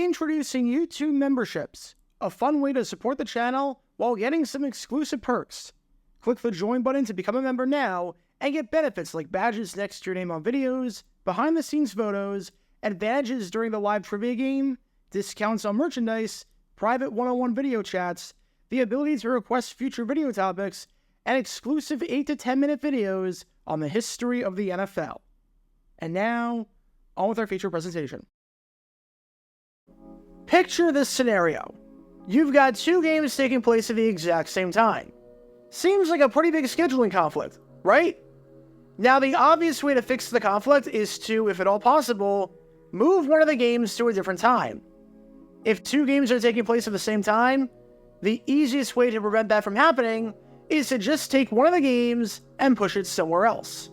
Introducing YouTube memberships, a fun way to support the channel while getting some exclusive perks. Click the join button to become a member now and get benefits like badges next to your name on videos, behind-the-scenes photos, advantages during the live trivia game, discounts on merchandise, private one-on-one video chats, the ability to request future video topics, and exclusive 8 to 10 minute videos on the history of the NFL. And now, on with our feature presentation. Picture this scenario. You've got two games taking place at the exact same time. Seems like a pretty big scheduling conflict, right? Now, the obvious way to fix the conflict is to, if at all possible, move one of the games to a different time. If two games are taking place at the same time, the easiest way to prevent that from happening is to just take one of the games and push it somewhere else.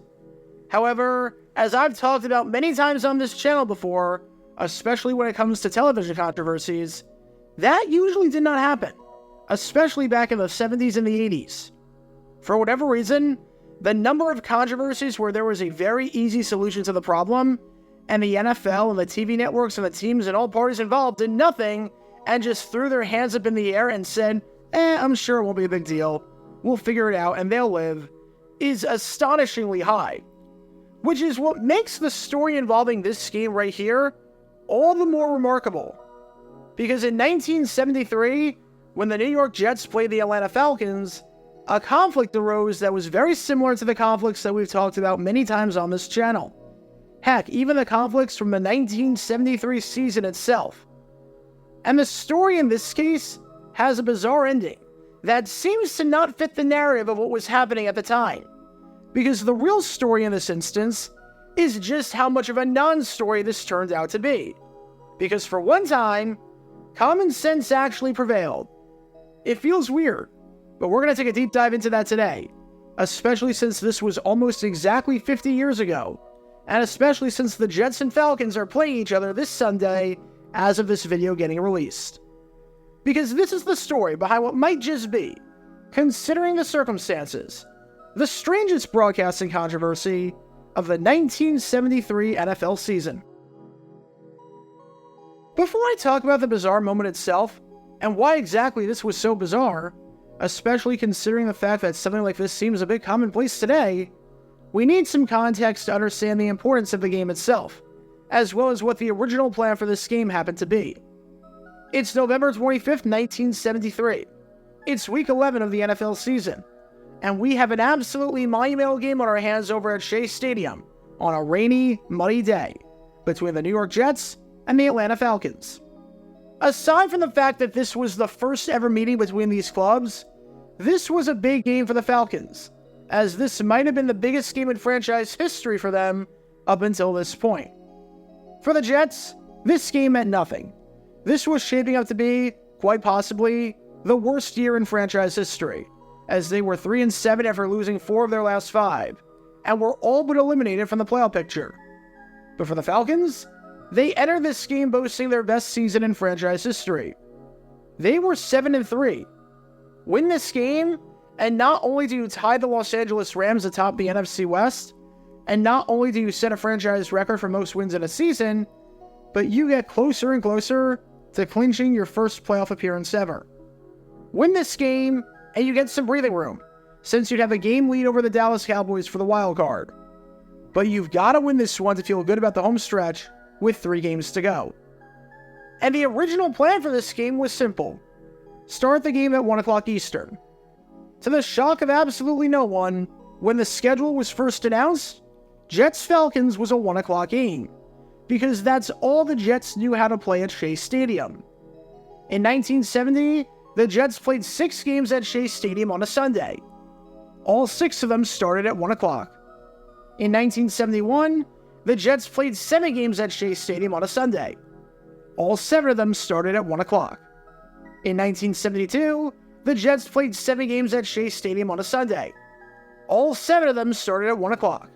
However, as I've talked about many times on this channel before, especially when it comes to television controversies, that usually did not happen, especially back in the 70s and the 80s. For whatever reason, the number of controversies where there was a very easy solution to the problem, and the NFL and the TV networks and the teams and all parties involved did nothing and just threw their hands up in the air and said, I'm sure it won't be a big deal, we'll figure it out and they'll live, is astonishingly high. Which is what makes the story involving this game right here all the more remarkable. Because in 1973, when the New York Jets played the Atlanta Falcons, a conflict arose that was very similar to the conflicts that we've talked about many times on this channel. Heck, even the conflicts from the 1973 season itself. And the story in this case has a bizarre ending that seems to not fit the narrative of what was happening at the time. Because the real story in this instance is just how much of a non-story this turned out to be. Because for one time, common sense actually prevailed. It feels weird, but we're going to take a deep dive into that today, especially since this was almost exactly 50 years ago, and especially since the Jets and Falcons are playing each other this Sunday as of this video getting released. Because this is the story behind what might just be, considering the circumstances, the strangest broadcasting controversy of the 1973 NFL season. Before I talk about the bizarre moment itself, and why exactly this was so bizarre, especially considering the fact that something like this seems a bit commonplace today, we need some context to understand the importance of the game itself, as well as what the original plan for this game happened to be. It's November 25th, 1973. It's week 11 of the NFL season, and we have an absolutely monumental game on our hands over at Shea Stadium on a rainy, muddy day between the New York Jets and the Atlanta Falcons. Aside from the fact that this was the first ever meeting between these clubs, this was a big game for the Falcons, as this might have been the biggest game in franchise history for them up until this point. For the Jets, this game meant nothing. This was shaping up to be, quite possibly, the worst year in franchise history, as they were 3-7 after losing 4 of their last 5, and were all but eliminated from the playoff picture. But for the Falcons, they entered this game boasting their best season in franchise history. They were 7-3. Win this game, and not only do you tie the Los Angeles Rams atop the NFC West, and not only do you set a franchise record for most wins in a season, but you get closer and closer to clinching your first playoff appearance ever. Win this game, and you get some breathing room, since you'd have a game lead over the Dallas Cowboys for the wild card. But you've got to win this one to feel good about the home stretch with 3 games to go. And the original plan for this game was simple. Start the game at 1 o'clock Eastern. To the shock of absolutely no one, when the schedule was first announced, Jets-Falcons was a 1 o'clock game, because that's all the Jets knew how to play at Shea Stadium. In 1970, the Jets played 6 games at Shea Stadium on a Sunday. All 6 of them started at 1 o'clock. In 1971, the Jets played 7 games at Shea Stadium on a Sunday. All 7 of them started at 1 o'clock. In 1972, the Jets played 7 games at Shea Stadium on a Sunday. All 7 of them started at 1 o'clock.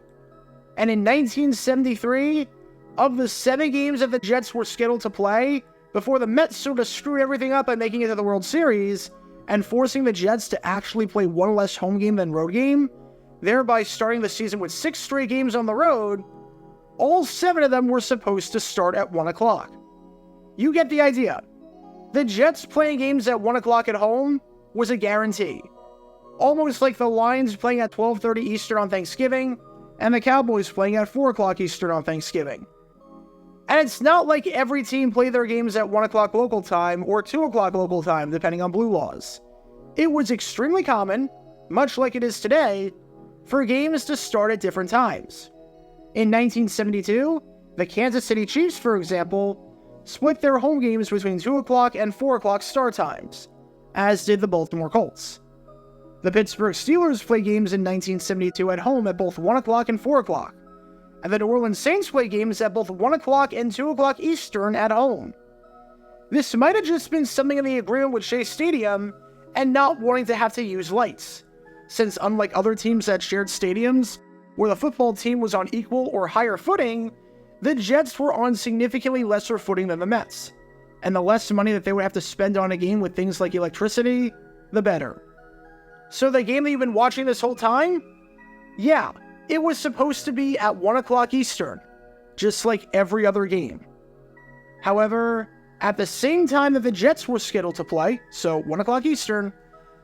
And in 1973, of the 7 games that the Jets were scheduled to play, before the Mets sort of screwed everything up by making it to the World Series, and forcing the Jets to actually play 1 less home game than road game, thereby starting the season with 6 straight games on the road, all 7 of them were supposed to start at 1 o'clock. You get the idea. The Jets playing games at 1 o'clock at home was a guarantee. Almost like the Lions playing at 12:30 Eastern on Thanksgiving, and the Cowboys playing at 4 o'clock Eastern on Thanksgiving. And it's not like every team played their games at 1 o'clock local time or 2 o'clock local time, depending on blue laws. It was extremely common, much like it is today, for games to start at different times. In 1972, the Kansas City Chiefs, for example, split their home games between 2 o'clock and 4 o'clock start times, as did the Baltimore Colts. The Pittsburgh Steelers played games in 1972 at home at both 1 o'clock and 4 o'clock, and the New Orleans Saints played games at both 1 o'clock and 2 o'clock Eastern at home. This might have just been something in the agreement with Shea Stadium and not wanting to have to use lights, since unlike other teams that shared stadiums, where the football team was on equal or higher footing, the Jets were on significantly lesser footing than the Mets, and the less money that they would have to spend on a game with things like electricity, the better. So the game that you've been watching this whole time? Yeah, it was supposed to be at 1 o'clock Eastern, just like every other game. However, at the same time that the Jets were scheduled to play, so 1 o'clock Eastern,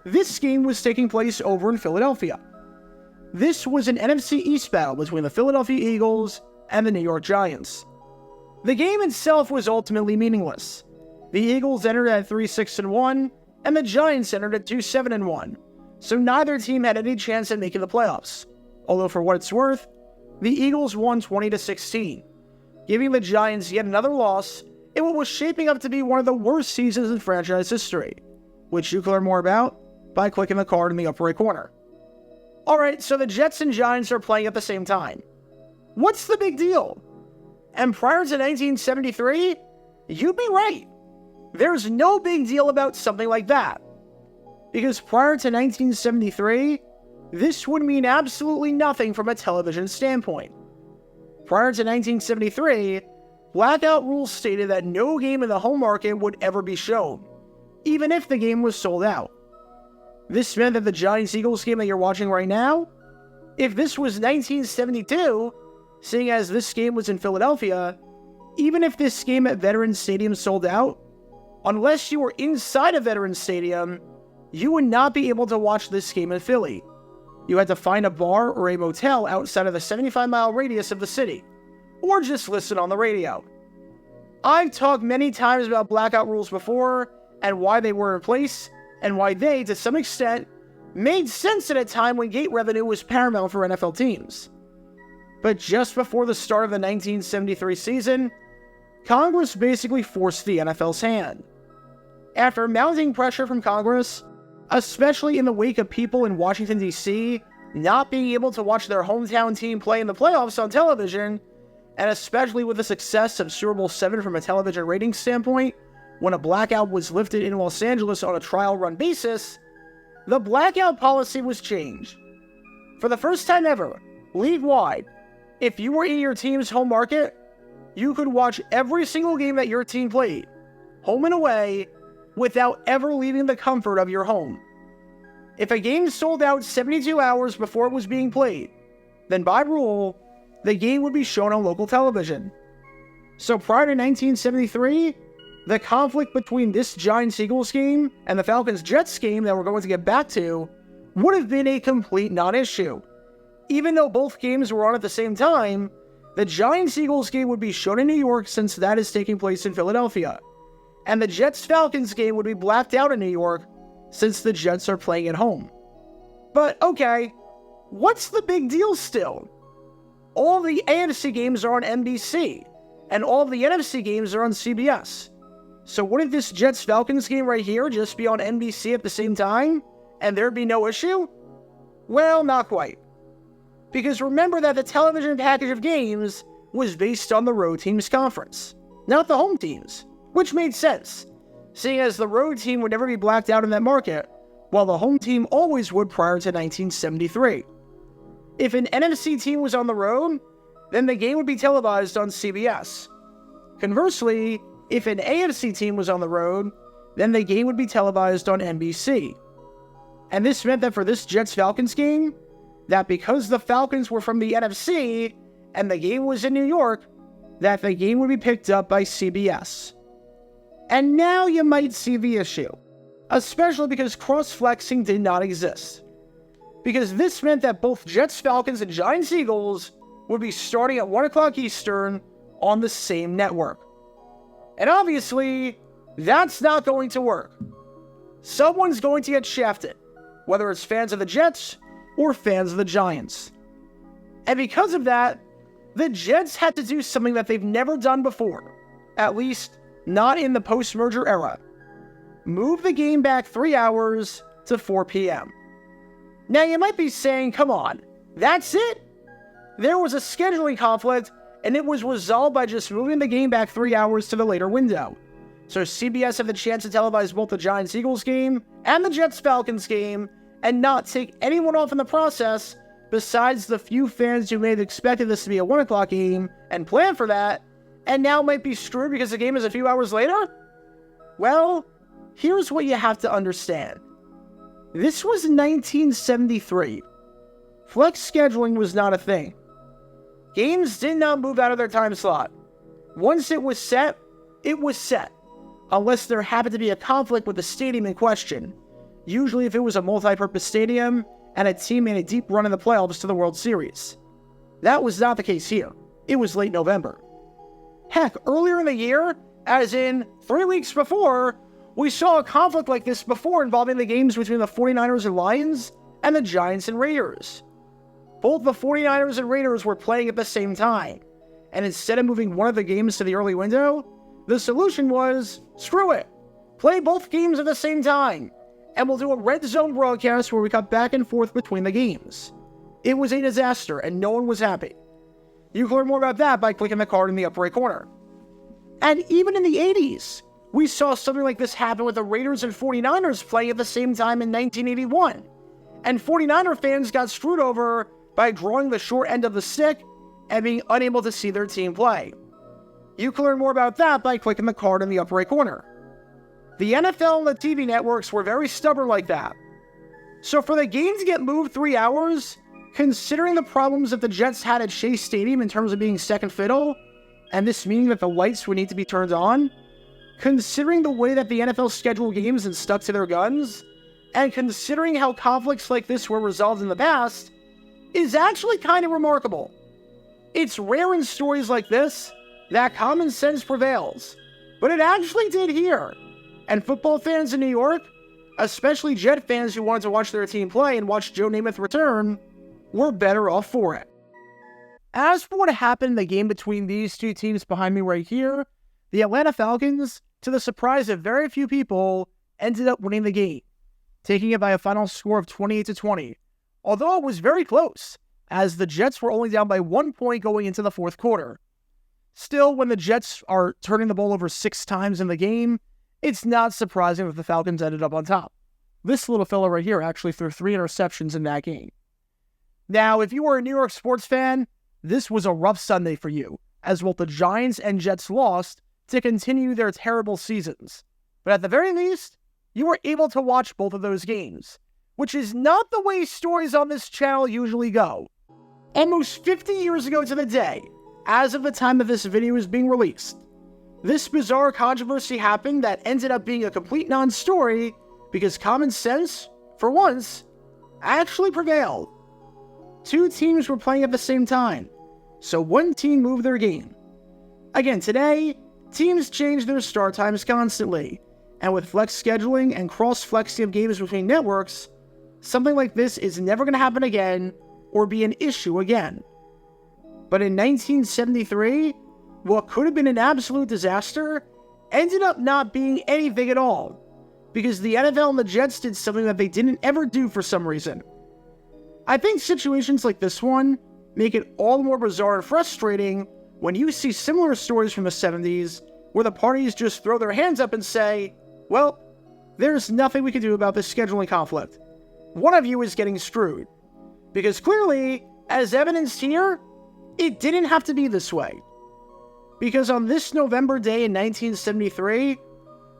this game was taking place over in Philadelphia. This was an NFC East battle between the Philadelphia Eagles and the New York Giants. The game itself was ultimately meaningless. The Eagles entered at 3-6-1, and the Giants entered at 2-7-1, so neither team had any chance at making the playoffs. Although for what it's worth, the Eagles won 20-16, giving the Giants yet another loss in what was shaping up to be one of the worst seasons in franchise history, which you can learn more about by clicking the card in the upper right corner. Alright, so the Jets and Giants are playing at the same time. What's the big deal? And prior to 1973, you'd be right. There's no big deal about something like that. Because prior to 1973, this would mean absolutely nothing from a television standpoint. Prior to 1973, blackout rules stated that no game in the home market would ever be shown, even if the game was sold out. This meant that the Giants-Eagles game that you're watching right now, if this was 1972, seeing as this game was in Philadelphia, even if this game at Veterans Stadium sold out, unless you were inside of Veterans Stadium, you would not be able to watch this game in Philly. You had to find a bar or a motel outside of the 75-mile radius of the city, or just listen on the radio. I've talked many times about blackout rules before, and why they were in place, and why they, to some extent, made sense at a time when gate revenue was paramount for NFL teams. But just before the start of the 1973 season, Congress basically forced the NFL's hand. After mounting pressure from Congress, especially in the wake of people in Washington, D.C. not being able to watch their hometown team play in the playoffs on television, and especially with the success of Super Bowl VII from a television ratings standpoint, when a blackout was lifted in Los Angeles on a trial run basis, the blackout policy was changed. For the first time ever, league-wide, if you were in your team's home market, you could watch every single game that your team played, home and away, without ever leaving the comfort of your home. If a game sold out 72 hours before it was being played, then by rule, the game would be shown on local television. So prior to 1973, the conflict between this Giants-Eagles game and the Falcons-Jets game that we're going to get back to would have been a complete non-issue. Even though both games were on at the same time, the Giants-Eagles game would be shown in New York since that is taking place in Philadelphia, and the Jets-Falcons game would be blacked out in New York since the Jets are playing at home. But okay, what's the big deal still? All the AFC games are on NBC, and all the NFC games are on CBS. So wouldn't this Jets-Falcons game right here just be on NBC at the same time, and there'd be no issue? Well, not quite. Because remember that the television package of games was based on the road team's conference, not the home team's, which made sense, seeing as the road team would never be blacked out in that market, while the home team always would prior to 1973. If an NFC team was on the road, then the game would be televised on CBS. Conversely, if an AFC team was on the road, then the game would be televised on NBC. And this meant that for this Jets-Falcons game, that because the Falcons were from the NFC, and the game was in New York, that the game would be picked up by CBS. And now you might see the issue, especially because cross-flexing did not exist. Because this meant that both Jets Falcons and Giants Eagles would be starting at 1 o'clock Eastern on the same network. And obviously, that's not going to work. Someone's going to get shafted, whether it's fans of the Jets or fans of the Giants. And because of that, the Jets had to do something that they've never done before, at least not in the post-merger era. Move the game back 3 hours to 4 p.m. Now you might be saying, come on, that's it? There was a scheduling conflict, and it was resolved by just moving the game back 3 hours to the later window. So CBS had the chance to televise both the Giants-Eagles game and the Jets-Falcons game, and not take anyone off in the process, besides the few fans who may have expected this to be a 1 o'clock game and planned for that, and now might be screwed because the game is a few hours later? Well, here's what you have to understand. This was 1973. Flex scheduling was not a thing. Games did not move out of their time slot. Once it was set, unless there happened to be a conflict with the stadium in question. Usually if it was a multi-purpose stadium and a team made a deep run in the playoffs to the World Series. That was not the case here. It was late November. Heck, earlier in the year, as in 3 weeks before, we saw a conflict like this before involving the games between the 49ers and Lions and the Giants and Raiders. Both the 49ers and Raiders were playing at the same time, and instead of moving one of the games to the early window, the solution was, screw it, play both games at the same time, and we'll do a red zone broadcast where we cut back and forth between the games. It was a disaster, and no one was happy. You can learn more about that by clicking the card in the upper right corner. And even in the 80s, we saw something like this happen with the Raiders and 49ers playing at the same time in 1981. And 49er fans got screwed over by drawing the short end of the stick and being unable to see their team play. You can learn more about that by clicking the card in the upper right corner. The NFL and the TV networks were very stubborn like that. So for the game to get moved 3 hours, considering the problems that the Jets had at Shea Stadium in terms of being second fiddle, and this meaning that the lights would need to be turned on, considering the way that the NFL scheduled games and stuck to their guns, and considering how conflicts like this were resolved in the past, is actually kind of remarkable. It's rare in stories like this that common sense prevails, but it actually did here. And football fans in New York, especially Jet fans who wanted to watch their team play and watch Joe Namath return, were better off for it. As for what happened in the game between these two teams behind me right here, the Atlanta Falcons, to the surprise of very few people, ended up winning the game, taking it by a final score of 28-20, although it was very close, as the Jets were only down by 1 point going into the fourth quarter. Still, when the Jets are turning the ball over 6 times in the game, it's not surprising that the Falcons ended up on top. This little fella right here actually threw 3 interceptions in that game. Now, if you were a New York sports fan, this was a rough Sunday for you, as both the Giants and Jets lost to continue their terrible seasons. But at the very least, you were able to watch both of those games, which is not the way stories on this channel usually go. Almost 50 years ago to the day, as of the time that this video is being released, this bizarre controversy happened that ended up being a complete non-story because common sense, for once, actually prevailed. 2 teams were playing at the same time, so one team moved their game. Again, today, teams change their start times constantly, and with flex scheduling and cross-flexing of games between networks, something like this is never going to happen again or be an issue again. But in 1973, what could have been an absolute disaster ended up not being anything at all, because the NFL and the Jets did something that they didn't ever do for some reason. I think situations like this one make it all the more bizarre and frustrating when you see similar stories from the 70s where the parties just throw their hands up and say, well, there's nothing we can do about this scheduling conflict. One of you is getting screwed. Because clearly, as evidenced here, it didn't have to be this way. Because on this November day in 1973,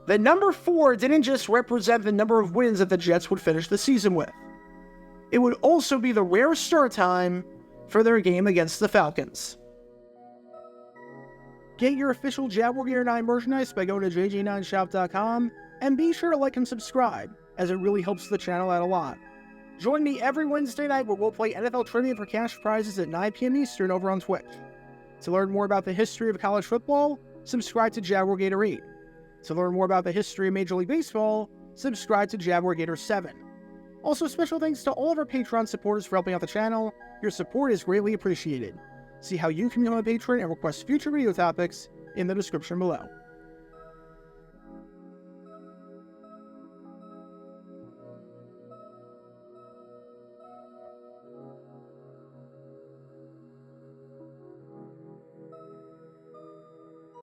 the number 4 didn't just represent the number of wins that the Jets would finish the season with. It would also be the rare start time for their game against the Falcons. Get your official Jaguar Gear 9 merchandise by going to jj9shop.com, and be sure to like and subscribe, as it really helps the channel out a lot. Join me every Wednesday night where we'll play NFL Trivia for cash prizes at 9 p.m. Eastern over on Twitch. To learn more about the history of college football, subscribe to Jaguar Gator 8. To learn more about the history of Major League Baseball, subscribe to Jaguar Gator 7. Also, special thanks to all of our Patreon supporters for helping out the channel. Your support is greatly appreciated. See how you can become a patron and request future video topics in the description below.